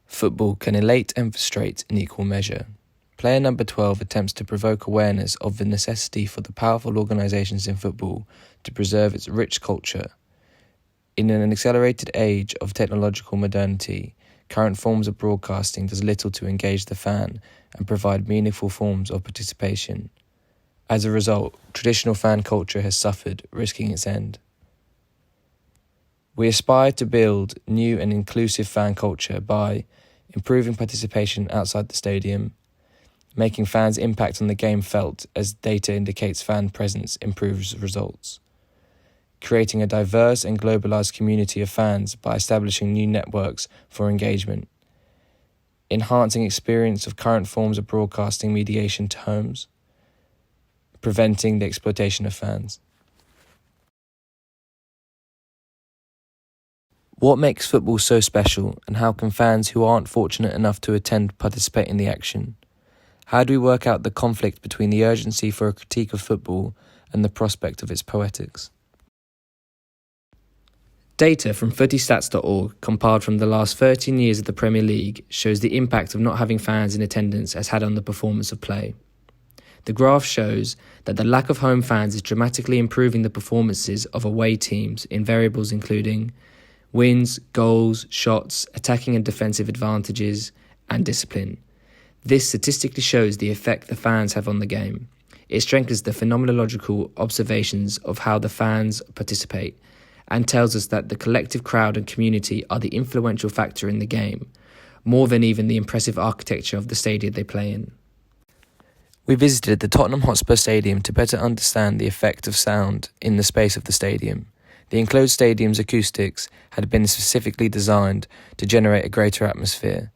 Football can elate and frustrate in equal measure. Player number 12 attempts to provoke awareness of the necessity for the powerful organisations in football to preserve its rich culture. In an accelerated age of technological modernity, current forms of broadcasting does little to engage the fan and provide meaningful forms of participation. As a result, traditional fan culture has suffered, risking its end. We aspire to build new and inclusive fan culture by improving participation outside the stadium, making fans' impact on the game felt as data indicates fan presence improves results, creating a diverse and globalized community of fans by establishing new networks for engagement, enhancing experience of current forms of broadcasting mediation to homes, preventing the exploitation of fans. What makes football so special, and how can fans who aren't fortunate enough to attend participate in the action? How do we work out the conflict between the urgency for a critique of football and the prospect of its poetics? Data from footystats.org, compiled from the last 13 years of the Premier League, shows the impact of not having fans in attendance has had on the performance of play. The graph shows that the lack of home fans is dramatically improving the performances of away teams in variables including wins, goals, shots, attacking and defensive advantages, and discipline. This statistically shows the effect the fans have on the game. It strengthens the phenomenological observations of how the fans participate and tells us that the collective crowd and community are the influential factor in the game, more than even the impressive architecture of the stadium they play in. We visited the Tottenham Hotspur Stadium to better understand the effect of sound in the space of the stadium. The enclosed stadium's acoustics had been specifically designed to generate a greater atmosphere.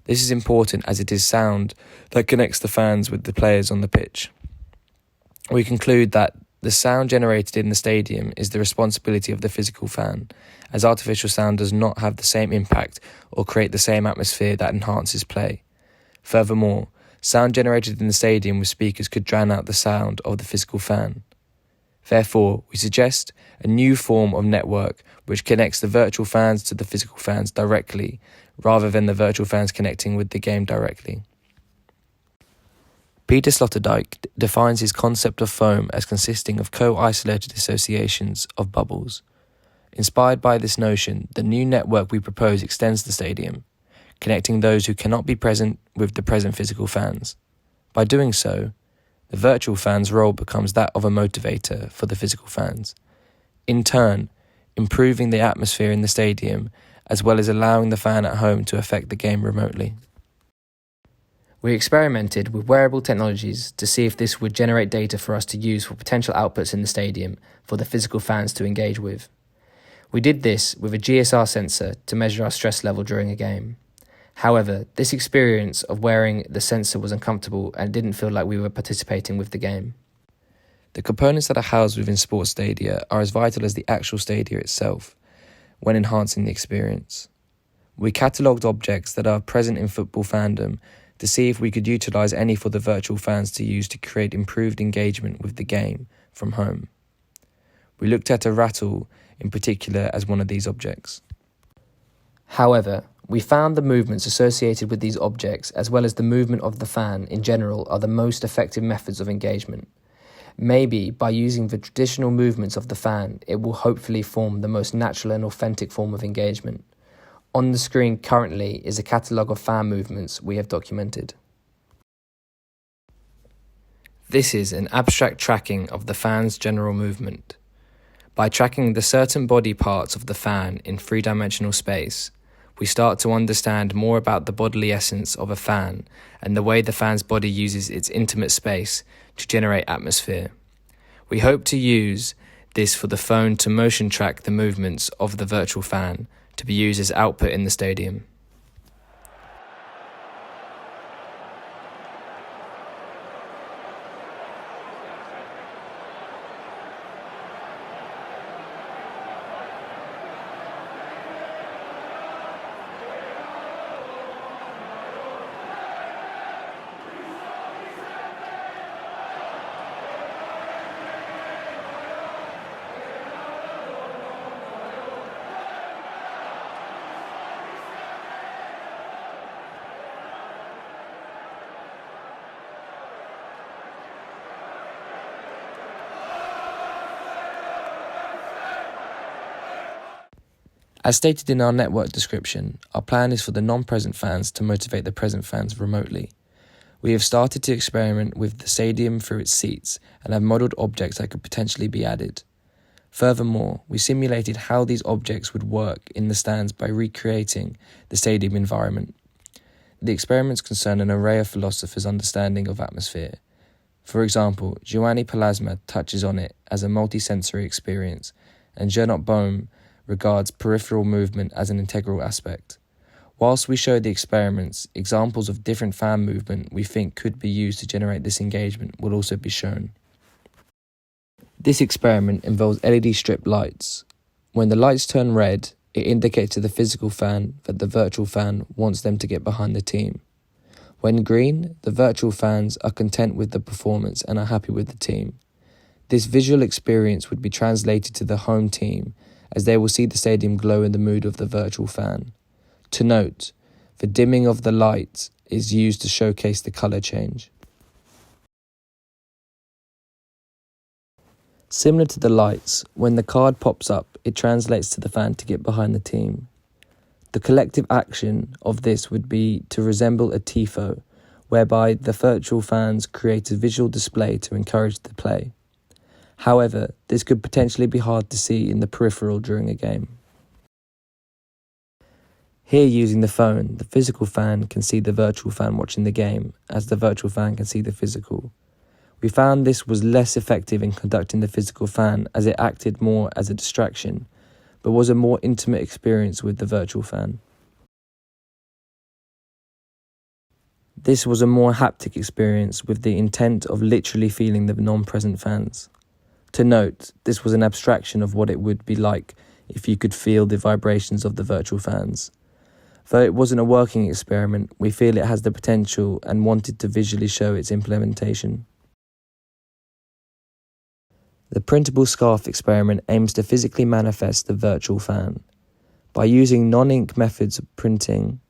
This is important as it is sound that connects the fans with the players on the pitch. We conclude that the sound generated in the stadium is the responsibility of the physical fan, as artificial sound does not have the same impact or create the same atmosphere that enhances play. Furthermore, sound generated in the stadium with speakers could drown out the sound of the physical fan. Therefore, we suggest a new form of network which connects the virtual fans to the physical fans directly, rather than the virtual fans connecting with the game directly. Peter Sloterdijk defines his concept of foam as consisting of co-isolated associations of bubbles. Inspired by this notion, the new network we propose extends the stadium, connecting those who cannot be present with the present physical fans. By doing so, the virtual fan's role becomes that of a motivator for the physical fans, in turn improving the atmosphere in the stadium as well as allowing the fan at home to affect the game remotely. We experimented with wearable technologies to see if this would generate data for us to use for potential outputs in the stadium for the physical fans to engage with. We did this with a GSR sensor to measure our stress level during a game. However, this experience of wearing the sensor was uncomfortable and didn't feel like we were participating with the game. The components that are housed within sports stadia are as vital as the actual stadia itself when enhancing the experience. We catalogued objects that are present in football fandom to see if we could utilise any for the virtual fans to use to create improved engagement with the game from home. We looked at a rattle in particular as one of these objects. However, we found the movements associated with these objects, as well as the movement of the fan in general, are the most effective methods of engagement. Maybe by using the traditional movements of the fan, it will hopefully form the most natural and authentic form of engagement. On the screen currently is a catalogue of fan movements we have documented. This is an abstract tracking of the fan's general movement. By tracking the certain body parts of the fan in three-dimensional space, we start to understand more about the bodily essence of a fan and the way the fan's body uses its intimate space to generate atmosphere. We hope to use this for the phone to motion track the movements of the virtual fan to be used as output in the stadium. As stated in our network description, our plan is for the non-present fans to motivate the present fans remotely. We have started to experiment with the stadium through its seats and have modelled objects that could potentially be added. Furthermore, we simulated how these objects would work in the stands by recreating the stadium environment. The experiments concern an array of philosophers' understanding of atmosphere. For example, Giovanni Palaima touches on it as a multisensory experience, and Gernot Bohm regards peripheral movement as an integral aspect. Whilst we show the experiments, examples of different fan movement we think could be used to generate this engagement will also be shown. This experiment involves LED strip lights. When the lights turn red, it indicates to the physical fan that the virtual fan wants them to get behind the team. When green, the virtual fans are content with the performance and are happy with the team. This visual experience would be translated to the home team, as they will see the stadium glow in the mood of the virtual fan. To note, the dimming of the light is used to showcase the colour change. Similar to the lights, when the card pops up, it translates to the fan to get behind the team. The collective action of this would be to resemble a tifo, whereby the virtual fans create a visual display to encourage the play. However, this could potentially be hard to see in the peripheral during a game. Here, using the phone, the physical fan can see the virtual fan watching the game, as the virtual fan can see the physical. We found this was less effective in conducting the physical fan, as it acted more as a distraction, but was a more intimate experience with the virtual fan. This was a more haptic experience with the intent of literally feeling the non-present fans. To note, this was an abstraction of what it would be like if you could feel the vibrations of the virtual fans. Though it wasn't a working experiment, we feel it has the potential and wanted to visually show its implementation. The printable scarf experiment aims to physically manifest the virtual fan. By using non-ink methods of printing,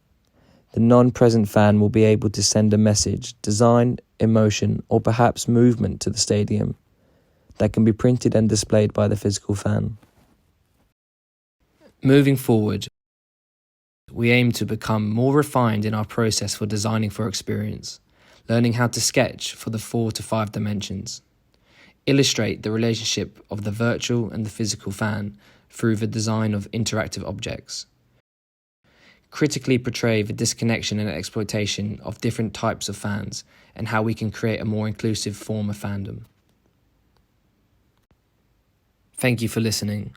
the non-present fan will be able to send a message, design, emotion, or perhaps movement to the stadium that can be printed and displayed by the physical fan. Moving forward, we aim to become more refined in our process for designing for experience, learning how to sketch for the 4 to 5 dimensions, illustrate the relationship of the virtual and the physical fan through the design of interactive objects, critically portray the disconnection and exploitation of different types of fans and how we can create a more inclusive form of fandom. Thank you for listening.